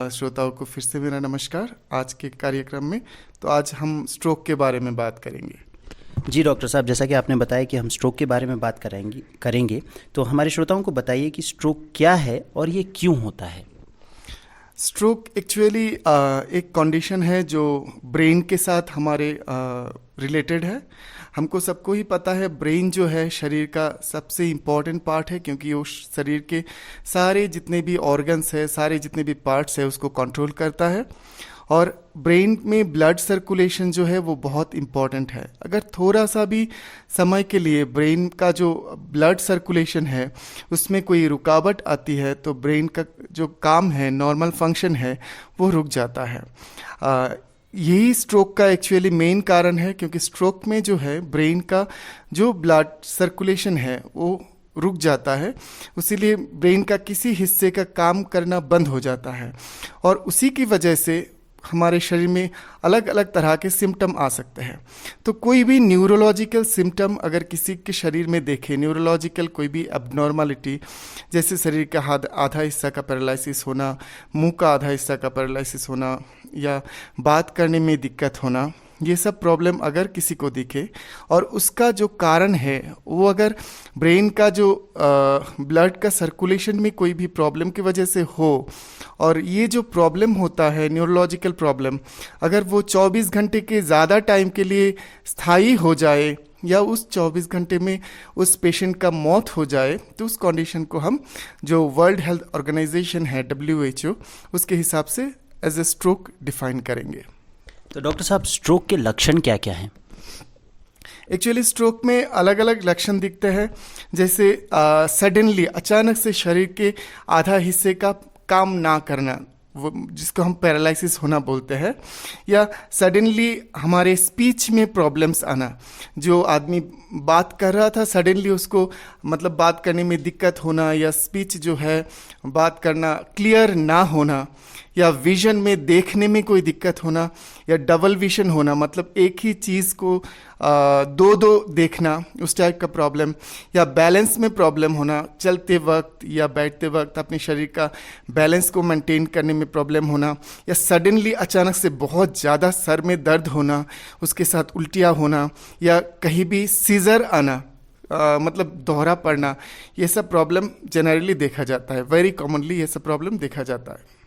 श्रोताओं को फिर से मेरा नमस्कार। आज के कार्यक्रम में तो आज हम स्ट्रोक के बारे में बात करेंगे। जी डॉक्टर साहब, जैसा कि आपने बताया कि हम स्ट्रोक के बारे में बात करेंगे तो हमारे श्रोताओं को बताइए कि स्ट्रोक क्या है और ये क्यों होता है। स्ट्रोक एक्चुअली एक कंडीशन है जो ब्रेन के साथ हमारे रिलेटेड है। हमको सबको ही पता है ब्रेन जो है शरीर का सबसे इम्पॉर्टेंट पार्ट है, क्योंकि वो शरीर के सारे जितने भी ऑर्गन्स है, सारे जितने भी पार्ट्स है उसको कंट्रोल करता है। और ब्रेन में ब्लड सर्कुलेशन जो है वो बहुत इम्पॉर्टेंट है। अगर थोड़ा सा भी समय के लिए ब्रेन का जो ब्लड सर्कुलेशन है उसमें कोई रुकावट आती है तो ब्रेन का जो काम है, नॉर्मल फंक्शन है, वो रुक जाता है। यही स्ट्रोक का एक्चुअली मेन कारण है, क्योंकि स्ट्रोक में जो है ब्रेन का जो ब्लड सर्कुलेशन है वो रुक जाता है, इसीलिए ब्रेन का किसी हिस्से का काम करना बंद हो जाता है और उसी की वजह से हमारे शरीर में अलग अलग तरह के सिम्टम आ सकते हैं। तो कोई भी न्यूरोलॉजिकल सिम्टम अगर किसी के शरीर में देखे, न्यूरोलॉजिकल कोई भी एबनॉर्मलिटी, जैसे शरीर का आधा हिस्सा का पैरालिसिस होना, मुंह का आधा हिस्सा का पैरालिसिस होना या बात करने में दिक्कत होना, ये सब प्रॉब्लम अगर किसी को दिखे और उसका जो कारण है वो अगर ब्रेन का जो ब्लड का सर्कुलेशन में कोई भी प्रॉब्लम की वजह से हो, और ये जो प्रॉब्लम होता है न्यूरोलॉजिकल प्रॉब्लम, अगर वो 24 घंटे के ज़्यादा टाइम के लिए स्थायी हो जाए या उस 24 घंटे में उस पेशेंट का मौत हो जाए, तो उस कंडीशन को हम जो वर्ल्ड हेल्थ ऑर्गेनाइजेशन है WHO उसके हिसाब से एज ए स्ट्रोक डिफाइन करेंगे। तो डॉक्टर साहब, स्ट्रोक के लक्षण क्या क्या हैं? एक्चुअली स्ट्रोक में अलग अलग लक्षण दिखते हैं, जैसे सडनली अचानक से शरीर के आधा हिस्से का काम ना करना, वो जिसको हम पैरालिसिस होना बोलते हैं, या सडनली हमारे स्पीच में प्रॉब्लम्स आना। जो आदमी बात कर रहा था सडनली उसको मतलब बात करने में दिक्कत होना, या स्पीच जो है बात करना क्लियर ना होना, या विजन में देखने में कोई दिक्कत होना, या डबल विजन होना, मतलब एक ही चीज़ को दो दो देखना, उस टाइप का प्रॉब्लम, या बैलेंस में प्रॉब्लम होना, चलते वक्त या बैठते वक्त अपने शरीर का बैलेंस को मेंटेन करने में प्रॉब्लम होना, या सडनली अचानक से बहुत ज़्यादा सर में दर्द होना, उसके साथ उल्टियाँ होना, या कहीं भी सीजर आना, मतलब दोहरा पड़ना। ये सब प्रॉब्लम जनरली देखा जाता है, वेरी कॉमनली ये सब प्रॉब्लम देखा जाता है।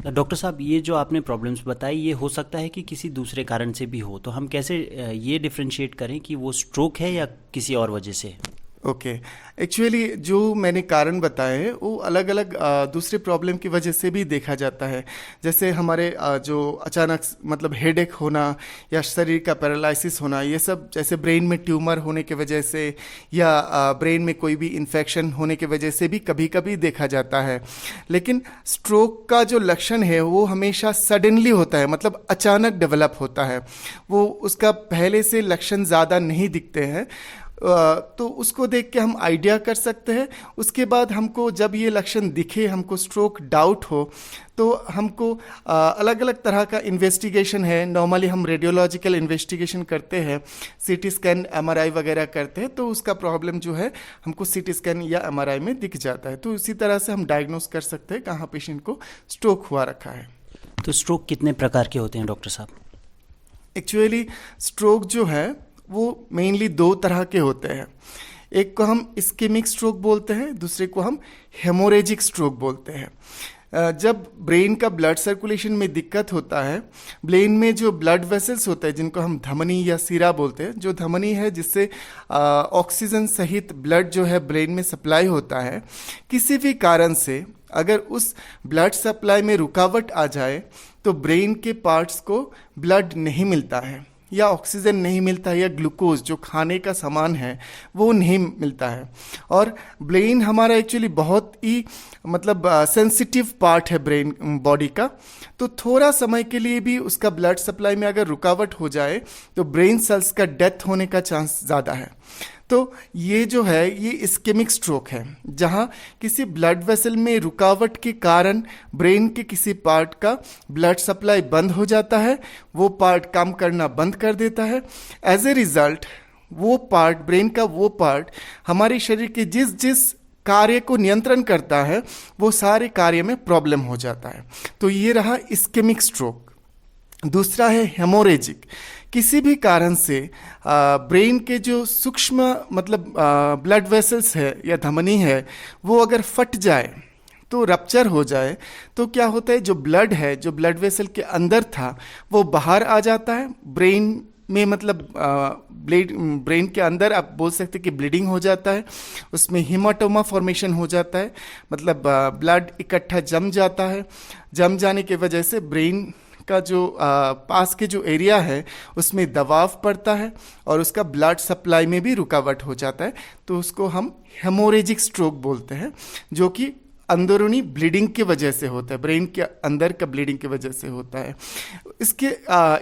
डॉक्टर साहब, ये जो आपने प्रॉब्लम्स बताई ये हो सकता है कि किसी दूसरे कारण से भी हो, तो हम कैसे ये डिफरेंशिएट करें कि वो स्ट्रोक है या किसी और वजह से? ओके, एक्चुअली जो मैंने कारण बताए हैं वो अलग अलग दूसरे प्रॉब्लम की वजह से भी देखा जाता है। जैसे हमारे जो अचानक मतलब हेडेक होना या शरीर का पैरालिसिस होना, ये सब जैसे ब्रेन में ट्यूमर होने की वजह से या ब्रेन में कोई भी इन्फेक्शन होने की वजह से भी कभी कभी देखा जाता है। लेकिन स्ट्रोक का जो लक्षण है वो हमेशा सडनली होता है, मतलब अचानक डेवलप होता है, वो उसका पहले से लक्षण ज़्यादा नहीं दिखते हैं। तो उसको देख के हम आइडिया कर सकते हैं। उसके बाद हमको जब ये लक्षण दिखे, हमको स्ट्रोक डाउट हो, तो हमको अलग अलग तरह का इन्वेस्टिगेशन है। नॉर्मली हम रेडियोलॉजिकल इन्वेस्टिगेशन करते हैं, CT स्कैन MRI वगैरह करते हैं, तो उसका प्रॉब्लम जो है हमको CT स्कैन या MRI में दिख जाता है। तो इसी तरह से हम डायग्नोस कर सकते हैं कहाँ पेशेंट को स्ट्रोक हुआ रखा है। तो स्ट्रोक कितने प्रकार के होते हैं डॉक्टर साहब? एक्चुअली स्ट्रोक जो है वो मेनली दो तरह के होते हैं। एक को हम इस्केमिक स्ट्रोक बोलते हैं, दूसरे को हम हेमोरेजिक स्ट्रोक बोलते हैं। जब ब्रेन का ब्लड सर्कुलेशन में दिक्कत होता है, ब्रेन में जो ब्लड वेसल्स होते हैं जिनको हम धमनी या सिरा बोलते हैं, जो धमनी है जिससे ऑक्सीजन सहित ब्लड जो है ब्रेन में सप्लाई होता है, किसी भी कारण से अगर उस ब्लड सप्लाई में रुकावट आ जाए तो ब्रेन के पार्ट्स को ब्लड नहीं मिलता है, या ऑक्सीजन नहीं मिलता है, या ग्लूकोज जो खाने का सामान है वो नहीं मिलता है। और ब्रेन हमारा एक्चुअली बहुत ही मतलब सेंसिटिव पार्ट है ब्रेन बॉडी का, तो थोड़ा समय के लिए भी उसका ब्लड सप्लाई में अगर रुकावट हो जाए तो ब्रेन सेल्स का डेथ होने का चांस ज़्यादा है। तो ये जो है ये इस्केमिक स्ट्रोक है, जहाँ किसी ब्लड वेसल में रुकावट के कारण ब्रेन के किसी पार्ट का ब्लड सप्लाई बंद हो जाता है, वो पार्ट काम करना बंद कर देता है। एज ए रिजल्ट वो पार्ट, ब्रेन का वो पार्ट हमारे शरीर के जिस जिस कार्य को नियंत्रण करता है वो सारे कार्य में प्रॉब्लम हो जाता है। तो ये रहा इस्केमिक स्ट्रोक। दूसरा है हेमोरेजिक। किसी भी कारण से ब्रेन के जो सूक्ष्म मतलब ब्लड वेसल्स है या धमनी है वो अगर फट जाए तो रप्चर हो जाए तो क्या होता है, जो ब्लड है जो ब्लड वेसल के अंदर था वो बाहर आ जाता है ब्रेन में, मतलब ब्रेन के अंदर आप बोल सकते हैं कि ब्लीडिंग हो जाता है, उसमें हीमाटोमा फॉर्मेशन हो जाता है, मतलब ब्लड इकट्ठा जम जाता है। जम जाने की वजह से ब्रेन का जो पास के जो एरिया है उसमें दबाव पड़ता है और उसका ब्लड सप्लाई में भी रुकावट हो जाता है। तो उसको हम हेमोरेजिक स्ट्रोक बोलते हैं, जो कि अंदरूनी ब्लीडिंग की वजह से होता है, ब्रेन के अंदर का ब्लीडिंग की वजह से होता है। इसके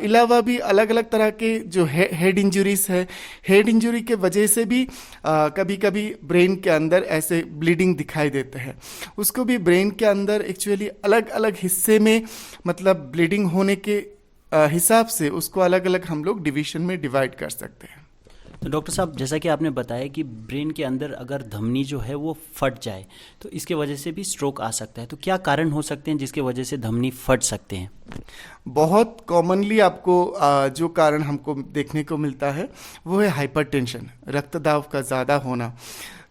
अलावा भी अलग अलग तरह के जो हेड इंजरीज है, हेड इंजरी के वजह से भी कभी कभी ब्रेन के अंदर ऐसे ब्लीडिंग दिखाई देते हैं। उसको भी ब्रेन के अंदर एक्चुअली अलग अलग हिस्से में मतलब ब्लीडिंग होने के हिसाब से उसको अलग अलग हम लोग डिवीजन में डिवाइड कर सकते हैं। तो डॉक्टर साहब, जैसा कि आपने बताया कि ब्रेन के अंदर अगर धमनी जो है वो फट जाए तो इसके वजह से भी स्ट्रोक आ सकता है, तो क्या कारण हो सकते हैं जिसके वजह से धमनी फट सकते हैं? बहुत कॉमनली आपको जो कारण हमको देखने को मिलता है वो है हाइपरटेंशन, रक्तदाब का ज़्यादा होना।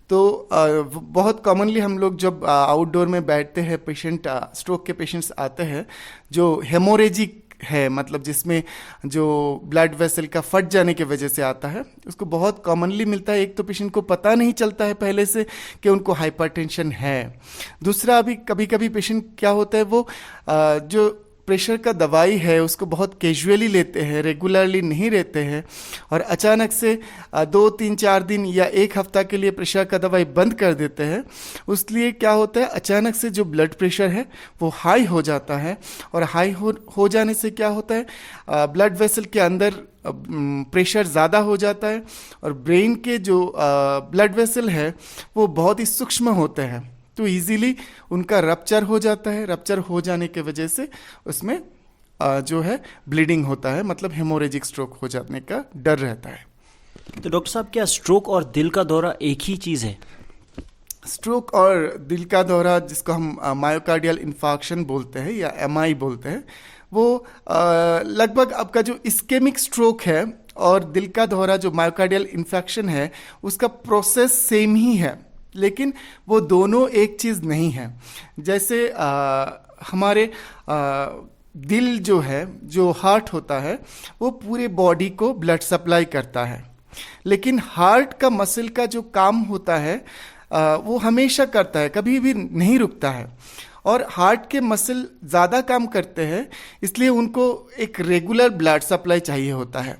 तो बहुत कॉमनली हम लोग जब आउटडोर में बैठते हैं, पेशेंट स्ट्रोक के पेशेंट्स आते हैं जो हेमोरेजिक है, मतलब जिसमें जो ब्लड वेसल का फट जाने की वजह से आता है, उसको बहुत कॉमनली मिलता है। एक तो पेशेंट को पता नहीं चलता है पहले से कि उनको हाइपरटेंशन है। दूसरा, अभी कभी कभी पेशेंट क्या होता है वो जो प्रेशर का दवाई है उसको बहुत कैजुअली लेते हैं, रेगुलरली नहीं रहते हैं, और अचानक से 2-3-4 दिन या 1 हफ्ता के लिए प्रेशर का दवाई बंद कर देते हैं। उसलिए क्या होता है, अचानक से जो ब्लड प्रेशर है वो हाई हो जाता है, और हाई हो जाने से क्या होता है, ब्लड वेसल के अंदर प्रेशर ज़्यादा हो जाता है, और ब्रेन के जो ब्लड वेसल है वो बहुत ही सूक्ष्म होते हैं, तो इजीली उनका रप्चर हो जाता है। रप्चर हो जाने के वजह से उसमें जो है ब्लीडिंग होता है, मतलब हेमोरेजिक स्ट्रोक हो जाने का डर रहता है। तो डॉक्टर साहब, क्या स्ट्रोक और दिल का दौरा एक ही चीज़ है? स्ट्रोक और दिल का दौरा, जिसको हम मायोकार्डियल इन्फार्क्शन बोलते हैं या एमआई बोलते हैं, वो लगभग आपका जो इस्केमिक स्ट्रोक है और दिल का दौरा जो मायोकार्डियल इन्फेक्शन है उसका प्रोसेस सेम ही है, लेकिन वो दोनों एक चीज़ नहीं है। जैसे हमारे दिल जो है, जो हार्ट होता है, वो पूरे बॉडी को ब्लड सप्लाई करता है, लेकिन हार्ट का मसल का जो काम होता है वो हमेशा करता है, कभी भी नहीं रुकता है। और हार्ट के मसल ज़्यादा काम करते हैं, इसलिए उनको एक रेगुलर ब्लड सप्लाई चाहिए होता है।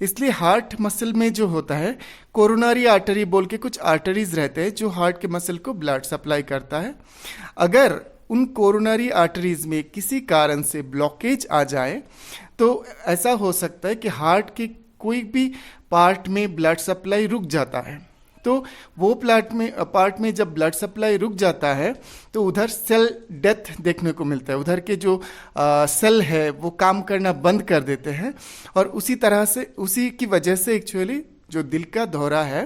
इसलिए हार्ट मसल में जो होता है, कोरोनरी आर्टरी बोल के कुछ आर्टरीज रहते हैं जो हार्ट के मसल को ब्लड सप्लाई करता है। अगर उन कोरोनरी आर्टरीज में किसी कारण से ब्लॉकेज आ जाए तो ऐसा हो सकता है कि हार्ट के कोई भी पार्ट में ब्लड सप्लाई रुक जाता है। तो वो पार्ट में जब ब्लड सप्लाई रुक जाता है तो उधर सेल डेथ देखने को मिलता है, उधर के जो सेल है वो काम करना बंद कर देते हैं, और उसी तरह से, उसी की वजह से एक्चुअली जो दिल का दौरा है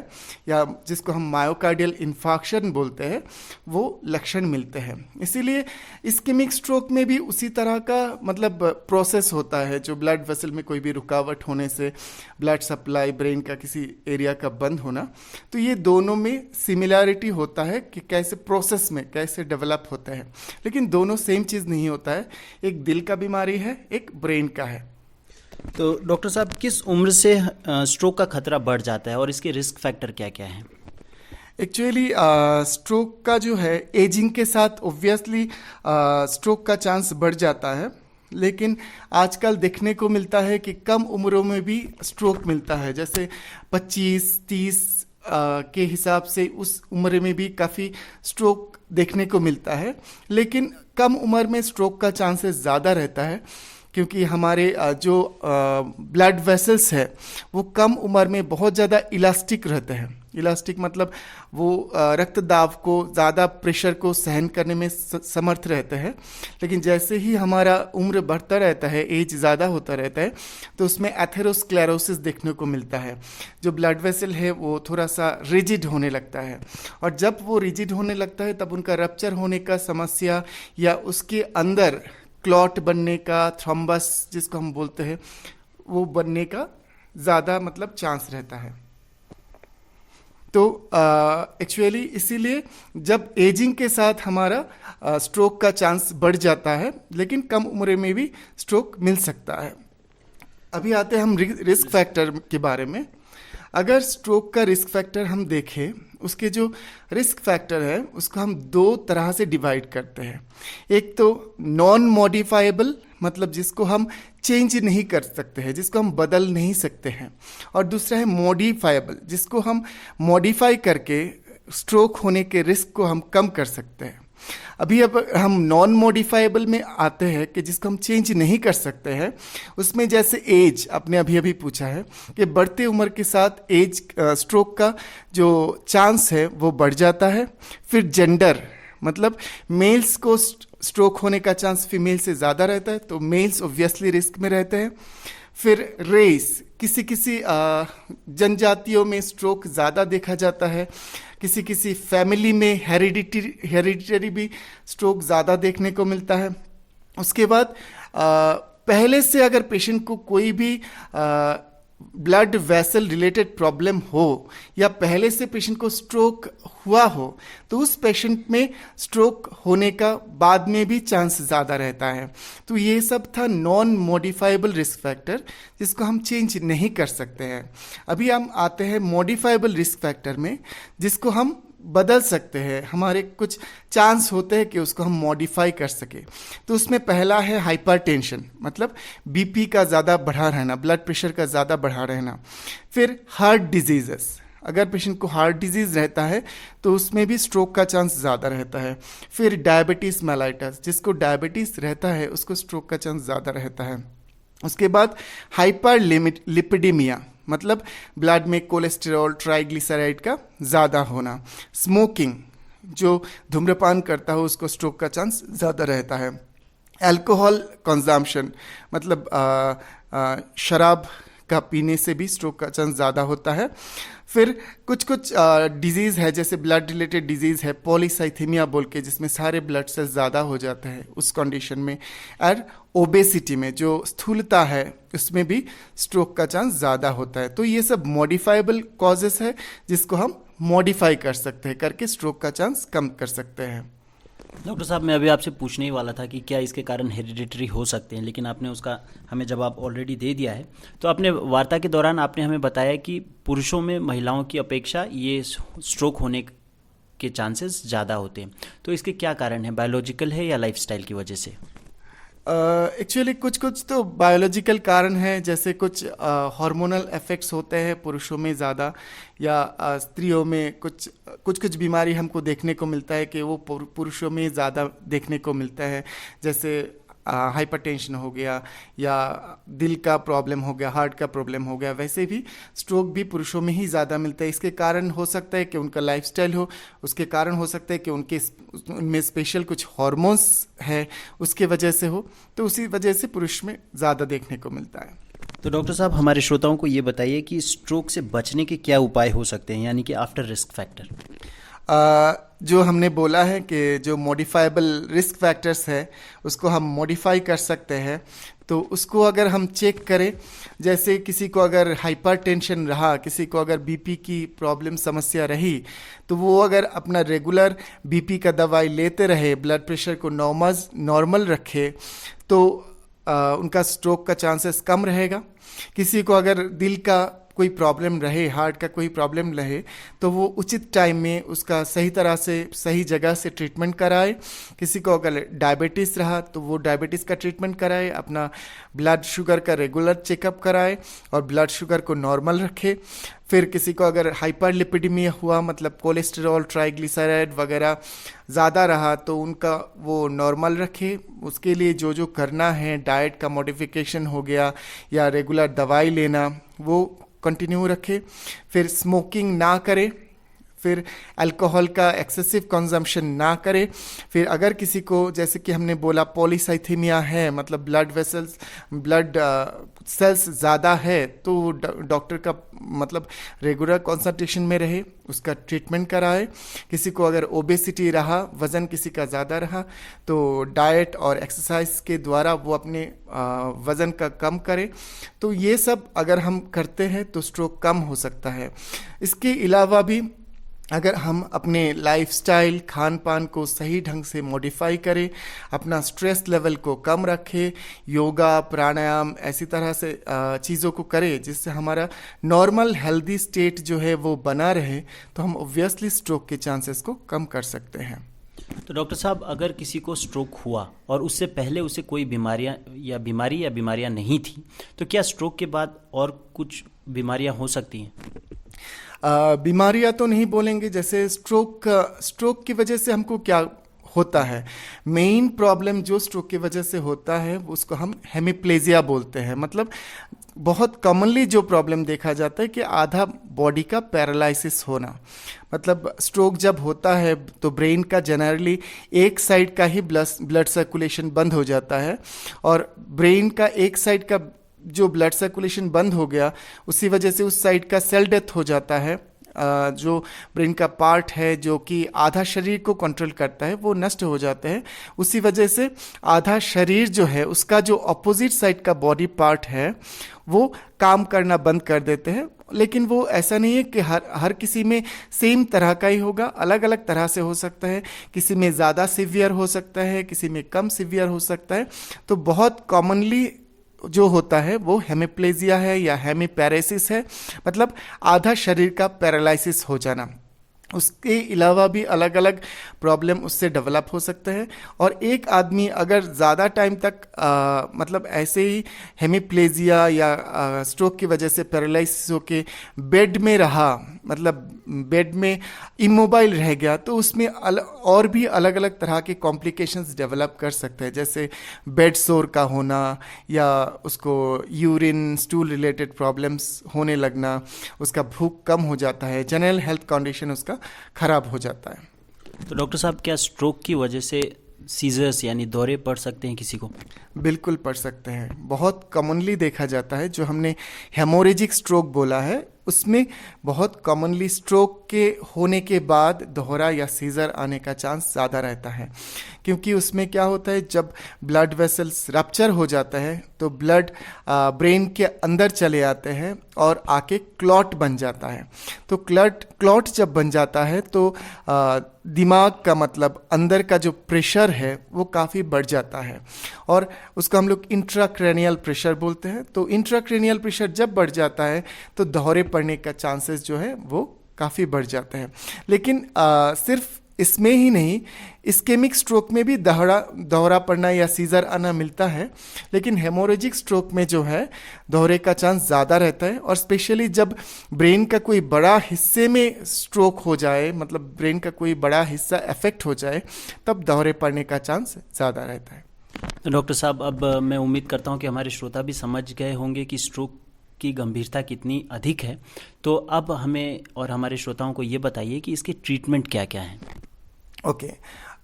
या जिसको हम मायोकार्डियल इन्फार्क्शन बोलते हैं वो लक्षण मिलते हैं। इसीलिए इस्केमिक स्ट्रोक में भी उसी तरह का मतलब प्रोसेस होता है, जो ब्लड वेसल में कोई भी रुकावट होने से ब्लड सप्लाई ब्रेन का किसी एरिया का बंद होना, तो ये दोनों में सिमिलैरिटी होता है कि कैसे प्रोसेस में कैसे डेवलप होता है, लेकिन दोनों सेम चीज़ नहीं होता है। एक दिल का बीमारी है, एक ब्रेन का है। तो डॉक्टर साहब, किस उम्र से स्ट्रोक का खतरा बढ़ जाता है और इसके रिस्क फैक्टर क्या क्या हैं? एक्चुअली स्ट्रोक का जो है एजिंग के साथ ऑब्वियसली स्ट्रोक का चांस बढ़ जाता है, लेकिन आजकल देखने को मिलता है कि कम उम्रों में भी स्ट्रोक मिलता है। जैसे 25-30 के हिसाब से उस उम्र में भी काफ़ी स्ट्रोक देखने को मिलता है, लेकिन कम उम्र में स्ट्रोक का चांसेस ज़्यादा रहता है, क्योंकि हमारे जो ब्लड वेसल्स है वो कम उम्र में बहुत ज़्यादा इलास्टिक रहते हैं। इलास्टिक मतलब वो रक्त दाब को, ज़्यादा प्रेशर को सहन करने में समर्थ रहते हैं। लेकिन जैसे ही हमारा उम्र बढ़ता रहता है, एज ज़्यादा होता रहता है, तो उसमें एथेरोस्क्लेरोसिस देखने को मिलता है। जो ब्लड वेसल है वो थोड़ा सा रिजिड होने लगता है, और जब वो रिजिड होने लगता है तब उनका रप्चर होने का समस्या या उसके अंदर क्लॉट बनने का, थ्रोम्बस जिसको हम बोलते हैं, वो बनने का ज़्यादा मतलब चांस रहता है। तो एक्चुअली इसीलिए जब एजिंग के साथ हमारा स्ट्रोक का चांस बढ़ जाता है, लेकिन कम उम्र में भी स्ट्रोक मिल सकता है। अभी आते हैं हम रिस्क फैक्टर के बारे में। अगर स्ट्रोक का रिस्क फैक्टर हम देखें, उसके जो रिस्क फैक्टर है उसको हम दो तरह से डिवाइड करते हैं। एक तो नॉन मॉडिफाइबल, मतलब जिसको हम चेंज नहीं कर सकते हैं, जिसको हम बदल नहीं सकते हैं, और दूसरा है मॉडिफाइबल, जिसको हम मॉडिफाई करके स्ट्रोक होने के रिस्क को हम कम कर सकते हैं। अभी अब हम नॉन मॉडिफाइबल में आते हैं कि जिसको हम चेंज नहीं कर सकते हैं। उसमें जैसे एज, आपने अभी अभी पूछा है कि बढ़ते उम्र के साथ एज, स्ट्रोक का जो चांस है वो बढ़ जाता है। फिर जेंडर, मतलब मेल्स को स्ट्रोक होने का चांस फीमेल से ज़्यादा रहता है, तो मेल्स ऑब्वियसली रिस्क में रहते हैं। फिर रेस, किसी किसी जनजातियों में स्ट्रोक ज़्यादा देखा जाता है, किसी किसी फैमिली में हेरिडिटरी भी स्ट्रोक ज़्यादा देखने को मिलता है। उसके बाद पहले से अगर पेशेंट को कोई भी ब्लड वेसल रिलेटेड प्रॉब्लम हो या पहले से पेशेंट को स्ट्रोक हुआ हो, तो उस पेशेंट में स्ट्रोक होने का बाद में भी चांस ज़्यादा रहता है। तो ये सब था नॉन मॉडिफाइबल रिस्क फैक्टर, जिसको हम चेंज नहीं कर सकते हैं। अभी हम आते हैं मॉडिफाइबल रिस्क फैक्टर में, जिसको हम बदल सकते हैं। हमारे कुछ चांस होते हैं कि उसको हम मॉडिफाई कर सके। तो उसमें पहला है हाइपरटेंशन, मतलब बीपी का ज़्यादा बढ़ा रहना, ब्लड प्रेशर का ज़्यादा बढ़ा रहना। फिर हार्ट डिजीजेस, अगर पेशेंट को हार्ट डिजीज़ रहता है तो उसमें भी स्ट्रोक का चांस ज़्यादा रहता है। फिर डायबिटीज़ मेलाइटस, जिसको डायबिटीज़ रहता है उसको स्ट्रोक का चांस ज़्यादा रहता है। उसके बाद हाइपर लिपिडेमिया, मतलब ब्लड में कोलेस्टेरॉल, ट्राइग्लिसराइड का ज़्यादा होना। स्मोकिंग, जो धूम्रपान करता हो उसको स्ट्रोक का चांस ज़्यादा रहता है। अल्कोहल कंजम्पशन, मतलब शराब का पीने से भी स्ट्रोक का चांस ज़्यादा होता है। फिर कुछ डिजीज़ है, जैसे ब्लड रिलेटेड डिजीज़ है पॉलीसाइथेमिया बोल के, जिसमें सारे ब्लड सेल्स ज़्यादा हो जाते हैं उस कंडीशन में। और ओबेसिटी में जो स्थूलता है उसमें भी स्ट्रोक का चांस ज़्यादा होता है। तो ये सब मॉडिफाइबल कॉजेस है जिसको हम मॉडिफाई कर सकते हैं, करके स्ट्रोक का चांस कम कर सकते हैं। डॉक्टर साहब, मैं अभी आपसे पूछने ही वाला था कि क्या इसके कारण हेरिडिटरी हो सकते हैं, लेकिन आपने उसका हमें जवाब ऑलरेडी दे दिया है। तो आपने वार्ता के दौरान आपने हमें बताया कि पुरुषों में महिलाओं की अपेक्षा ये स्ट्रोक होने के चांसेस ज़्यादा होते हैं। तो इसके क्या कारण है, बायोलॉजिकल है या लाइफस्टाइल की वजह से? एक्चुअली कुछ तो बायोलॉजिकल कारण है, जैसे कुछ हार्मोनल इफेक्ट्स होते हैं पुरुषों में ज़्यादा, या स्त्रियों में कुछ बीमारी हमको देखने को मिलता है कि वो पुरुषों में ज़्यादा देखने को मिलता है। जैसे हाइपरटेंशन हो गया, या दिल का प्रॉब्लम हो गया, हार्ट का प्रॉब्लम हो गया। वैसे भी स्ट्रोक भी पुरुषों में ही ज़्यादा मिलता है। इसके कारण हो सकता है कि उनका लाइफस्टाइल हो, उसके कारण हो सकता है कि उनमें स्पेशल कुछ हार्मोन्स है उसके वजह से हो, तो उसी वजह से पुरुष में ज़्यादा देखने को मिलता है। तो डॉक्टर साहब, हमारे श्रोताओं को ये बताइए कि स्ट्रोक से बचने के क्या उपाय हो सकते हैं, यानी कि आफ्टर रिस्क फैक्टर। जो हमने बोला है कि जो मॉडिफाइबल रिस्क फैक्टर्स है उसको हम मॉडिफाई कर सकते हैं। तो उसको अगर हम चेक करें, जैसे किसी को अगर हाइपरटेंशन रहा, किसी को अगर बीपी की प्रॉब्लम समस्या रही, तो वो अगर अपना रेगुलर बीपी का दवाई लेते रहे, ब्लड प्रेशर को नॉर्मल रखे, तो उनका स्ट्रोक का चांसेस कम रहेगा। किसी को अगर दिल का कोई प्रॉब्लम रहे, हार्ट का कोई प्रॉब्लम रहे, तो वो उचित टाइम में उसका सही तरह से सही जगह से ट्रीटमेंट कराए। किसी को अगर डायबिटीज़ रहा तो वो डायबिटीज़ का ट्रीटमेंट कराए, अपना ब्लड शुगर का रेगुलर चेकअप कराए और ब्लड शुगर को नॉर्मल रखे। फिर किसी को अगर हाइपरलिपिडेमिया हुआ, मतलब कोलेस्टेरॉल, ट्राइग्लिसराइड वगैरह ज़्यादा रहा, तो उनका वो नॉर्मल रखे। उसके लिए जो करना है, डाइट का मॉडिफिकेशन हो गया या रेगुलर दवाई लेना, वो कंटिन्यू रखे। फिर स्मोकिंग ना करे, फिर अल्कोहल का एक्सेसिव कंजम्पशन ना करे। फिर अगर किसी को जैसे कि हमने बोला पॉलीसाइथेमिया है, मतलब ब्लड सेल्स ज़्यादा है, तो डॉक्टर का मतलब रेगुलर कंसल्टेशन में रहे, उसका ट्रीटमेंट कराए। किसी को अगर ओबेसिटी रहा, वज़न किसी का ज़्यादा रहा, तो डाइट और एक्सरसाइज के द्वारा वो अपने वज़न का कम करे। तो ये सब अगर हम करते हैं तो स्ट्रोक कम हो सकता है। इसके अलावा भी अगर हम अपने लाइफस्टाइल, खान पान को सही ढंग से मॉडिफाई करें, अपना स्ट्रेस लेवल को कम रखें, योगा, प्राणायाम ऐसी तरह से चीज़ों को करें जिससे हमारा नॉर्मल हेल्दी स्टेट जो है वो बना रहे, तो हम ऑब्वियसली स्ट्रोक के चांसेस को कम कर सकते हैं। तो डॉक्टर साहब, अगर किसी को स्ट्रोक हुआ और उससे पहले उसे कोई बीमारियां नहीं थी, तो क्या स्ट्रोक के बाद और कुछ बीमारियां हो सकती हैं? बीमारियां तो नहीं बोलेंगे, जैसे स्ट्रोक की वजह से हमको क्या होता है, मेन प्रॉब्लम जो स्ट्रोक की वजह से होता है उसको हम हेमिप्लेजिया बोलते हैं। मतलब बहुत कॉमनली जो प्रॉब्लम देखा जाता है कि आधा बॉडी का पैरालिसिस होना। मतलब स्ट्रोक जब होता है तो ब्रेन का जनरली एक साइड का ही ब्लड सर्कुलेशन बंद हो जाता है, और ब्रेन का एक साइड का जो ब्लड सर्कुलेशन बंद हो गया, उसी वजह से उस साइड का सेल डेथ हो जाता है। जो ब्रेन का पार्ट है जो कि आधा शरीर को कंट्रोल करता है, वो नष्ट हो जाते हैं। उसी वजह से आधा शरीर जो है, उसका जो अपोजिट साइड का बॉडी पार्ट है, वो काम करना बंद कर देते हैं। लेकिन वो ऐसा नहीं है कि हर किसी में सेम तरह का ही होगा, अलग अलग तरह से हो सकता है। किसी में ज़्यादा सीवियर हो सकता है, किसी में कम सीवियर हो सकता है। तो बहुत कॉमनली जो होता है वो हेमिप्लेजिया है या हेमिपैरेसिस है, मतलब आधा शरीर का पैरालिसिस हो जाना। उसके अलावा भी अलग अलग प्रॉब्लम उससे डेवलप हो सकते हैं। और एक आदमी अगर ज़्यादा टाइम तक मतलब ऐसे ही हेमिप्लेजिया या स्ट्रोक की वजह से पैरालिसिस होके बेड में रहा, मतलब बेड में इमोबाइल रह गया, तो उसमें और भी अलग अलग तरह के कॉम्प्लिकेशंस डेवलप कर सकते हैं, जैसे बेड सोर का होना या उसको यूरिन स्टूल रिलेटेड प्रॉब्लम्स होने लगना, उसका भूख कम हो जाता है, जनरल हेल्थ कंडीशन उसका खराब हो जाता है। तो डॉक्टर साहब, क्या स्ट्रोक की वजह से सीजर्स यानी दौरे पड़ सकते हैं किसी को? बिल्कुल पड़ सकते हैं। बहुत कॉमनली देखा जाता है, जो हमने हेमोरेजिक स्ट्रोक बोला है, उसमें बहुत कॉमनली स्ट्रोक के होने के बाद दोहरा या सीजर आने का चांस ज़्यादा रहता है। क्योंकि उसमें क्या होता है, जब ब्लड वेसल्स रप्चर हो जाता है तो ब्लड ब्रेन के अंदर चले आते हैं और आके क्लॉट बन जाता है। तो क्लॉट जब बन जाता है तो दिमाग का मतलब अंदर का जो प्रेशर है वो काफ़ी बढ़ जाता है, और उसको हम लोग इंट्राक्रेनियल प्रेशर बोलते हैं। तो इंट्राक्रेनियल प्रेशर जब बढ़ जाता है तो दोहरे पड़ने का चांसेस जो है वो काफ़ी बढ़ जाते हैं। लेकिन सिर्फ इसमें ही नहीं, इस्केमिक स्ट्रोक में भी दोहरा पड़ना या सीजर आना मिलता है, लेकिन हेमोरेजिक स्ट्रोक में जो है दोहरे का चांस ज़्यादा रहता है। और स्पेशली जब ब्रेन का कोई बड़ा हिस्से में स्ट्रोक हो जाए, मतलब ब्रेन का कोई बड़ा हिस्सा अफेक्ट हो जाए, तब दोहरे पड़ने का चांस ज़्यादा रहता है। तो डॉक्टर साहब, अब मैं उम्मीद करता हूँ कि हमारे श्रोता भी समझ गए होंगे कि स्ट्रोक की गंभीरता कितनी अधिक है। तो अब हमें और हमारे श्रोताओं को ये बताइए कि इसके ट्रीटमेंट क्या क्या हैं। ओके,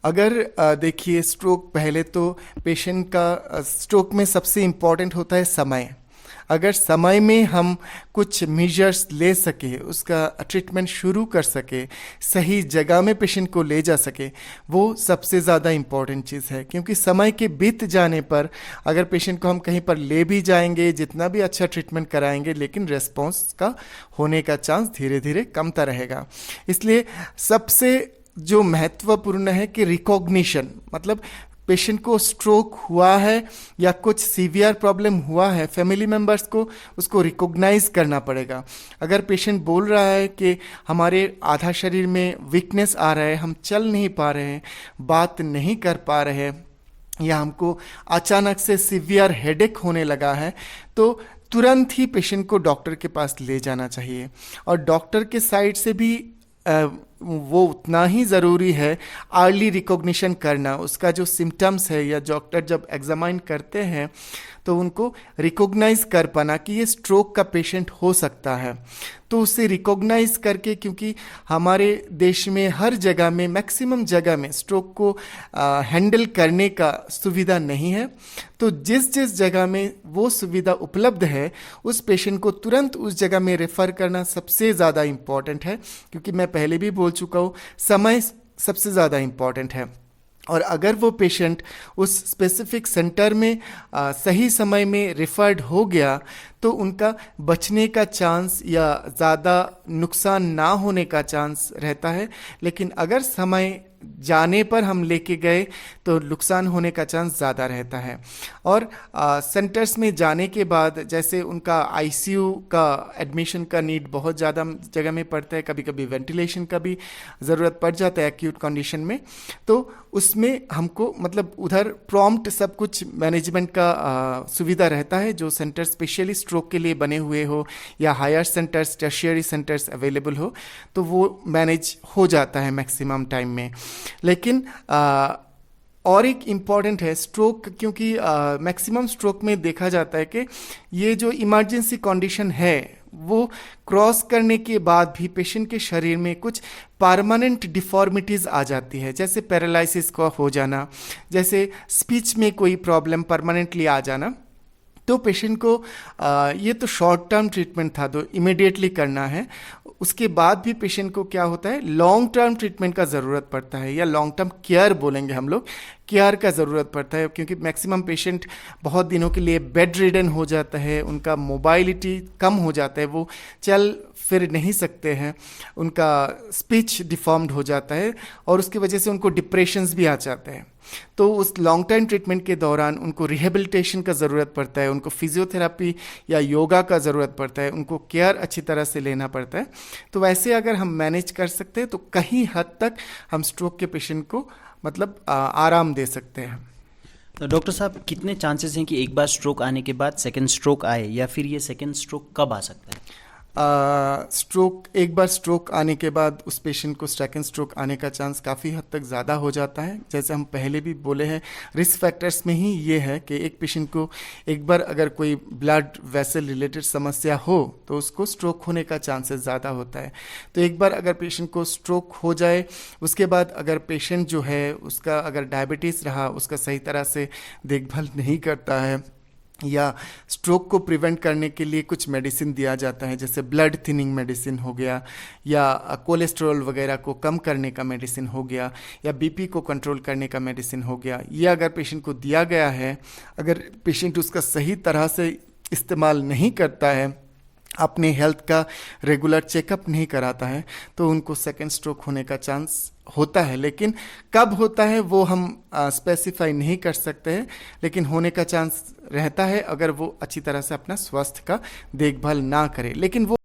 अगर देखिए, स्ट्रोक पहले तो पेशेंट का स्ट्रोक में सबसे इम्पॉर्टेंट होता है समय। अगर समय में हम कुछ मेजर्स ले सके, उसका ट्रीटमेंट शुरू कर सके, सही जगह में पेशेंट को ले जा सके, वो सबसे ज़्यादा इम्पॉर्टेंट चीज़ है। क्योंकि समय के बीत जाने पर अगर पेशेंट को हम कहीं पर ले भी जाएंगे, जितना भी अच्छा ट्रीटमेंट कराएंगे, लेकिन रेस्पॉन्स का होने का चांस धीरे धीरे कमता रहेगा। इसलिए सबसे जो महत्वपूर्ण है कि रिकॉग्निशन, मतलब पेशेंट को स्ट्रोक हुआ है या कुछ सीवियर प्रॉब्लम हुआ है, फैमिली मेंबर्स को उसको रिकॉग्नाइज करना पड़ेगा। अगर पेशेंट बोल रहा है कि हमारे आधा शरीर में वीकनेस आ रहा है, हम चल नहीं पा रहे हैं, बात नहीं कर पा रहे हैं, या हमको अचानक से सीवियर हेडेक होने लगा है, तो तुरंत ही पेशेंट को डॉक्टर के पास ले जाना चाहिए। और डॉक्टर के साइड से भी वो उतना ही ज़रूरी है अर्ली रिकॉग्निशन करना। उसका जो सिम्टम्स है, या डॉक्टर जब एग्जामाइन करते हैं तो उनको रिकॉग्नाइज कर पाना कि ये स्ट्रोक का पेशेंट हो सकता है। तो उसे रिकॉग्नाइज करके, क्योंकि हमारे देश में हर जगह में, मैक्सिमम जगह में स्ट्रोक को हैंडल करने का सुविधा नहीं है, तो जिस जिस जगह में वो सुविधा उपलब्ध है उस पेशेंट को तुरंत उस जगह में रेफ़र करना सबसे ज़्यादा इम्पॉर्टेंट है, क्योंकि मैं पहले भी बोल चुका हूँ, समय सबसे ज़्यादा इम्पॉर्टेंट है। और अगर वो पेशेंट उस स्पेसिफिक सेंटर में सही समय में रेफर्ड हो गया तो उनका बचने का चांस या ज़्यादा नुकसान ना होने का चांस रहता है। लेकिन अगर समय जाने पर हम लेके गए तो नुकसान होने का चांस ज़्यादा रहता है। और सेंटर्स में जाने के बाद जैसे उनका आईसीयू का एडमिशन का नीड बहुत ज़्यादा जगह में पड़ता है, कभी कभी वेंटिलेशन का भी ज़रूरत पड़ जाता है एक्यूट कंडीशन में, तो उसमें हमको मतलब उधर प्रॉम्प्ट सब कुछ मैनेजमेंट का सुविधा रहता है, जो सेंटर स्पेशली स्ट्रोक के लिए बने हुए हो या higher centres, tertiary centres available हो, तो वो मैनेज हो जाता है मैक्सिमम टाइम में। लेकिन और एक इम्पॉर्टेंट है स्ट्रोक, क्योंकि मैक्सिमम स्ट्रोक में देखा जाता है कि ये जो इमरजेंसी कंडीशन है वो क्रॉस करने के बाद भी पेशेंट के शरीर में कुछ परमानेंट डिफॉर्मिटीज़ आ जाती है, जैसे पैरालिसिस का हो जाना, जैसे स्पीच में कोई प्रॉब्लम परमानेंटली आ जाना। तो पेशेंट को ये तो शॉर्ट टर्म ट्रीटमेंट था, तो इमिडिएटली करना है। उसके बाद भी पेशेंट को क्या होता है, लॉन्ग टर्म ट्रीटमेंट का ज़रूरत पड़ता है, या लॉन्ग टर्म केयर बोलेंगे हम लोग, केयर का ज़रूरत पड़ता है, क्योंकि मैक्सिमम पेशेंट बहुत दिनों के लिए बेड रिडन हो जाता है, उनका मोबाइलिटी कम हो जाता है, वो चल फिर नहीं सकते हैं, उनका स्पीच डिफॉर्म्ड हो जाता है और उसकी वजह से उनको डिप्रेशंस भी आ जाते हैं। तो उस लॉन्ग टर्म ट्रीटमेंट के दौरान उनको रिहेबिलिटेशन का ज़रूरत पड़ता है, उनको फिजियोथेरापी या योगा का ज़रूरत पड़ता है, उनको केयर अच्छी तरह से लेना पड़ता है। तो वैसे अगर हम मैनेज कर सकते हैं तो कहीं हद तक हम स्ट्रोक के पेशेंट को मतलब आराम दे सकते हैं। तो डॉक्टर साहब, कितने चांसेस हैं कि एक बार स्ट्रोक आने के बाद सेकंड स्ट्रोक आए, या फिर ये सेकंड स्ट्रोक कब आ सकता है? एक बार स्ट्रोक आने के बाद उस पेशेंट को सेकंड स्ट्रोक आने का चांस काफ़ी हद तक ज़्यादा हो जाता है। जैसे हम पहले भी बोले हैं, रिस्क फैक्टर्स में ही ये है कि एक पेशेंट को एक बार अगर कोई ब्लड वेसल रिलेटेड समस्या हो तो उसको स्ट्रोक होने का चांसेस ज़्यादा होता है। तो एक बार अगर पेशेंट को स्ट्रोक हो जाए, उसके बाद अगर पेशेंट जो है उसका अगर डायबिटीज़ रहा, उसका सही तरह से देखभाल नहीं करता है, या स्ट्रोक को प्रिवेंट करने के लिए कुछ मेडिसिन दिया जाता है, जैसे ब्लड थिनिंग मेडिसिन हो गया, या कोलेस्ट्रॉल वगैरह को कम करने का मेडिसिन हो गया, या बीपी को कंट्रोल करने का मेडिसिन हो गया, ये अगर पेशेंट को दिया गया है, अगर पेशेंट उसका सही तरह से इस्तेमाल नहीं करता है, अपने हेल्थ का रेगुलर चेकअप नहीं कराता है, तो उनको सेकंड स्ट्रोक होने का चांस होता है। लेकिन कब होता है वो हम स्पेसिफाई नहीं कर सकते हैं, लेकिन होने का चांस रहता है अगर वो अच्छी तरह से अपना स्वास्थ्य का देखभाल ना करे। लेकिन वो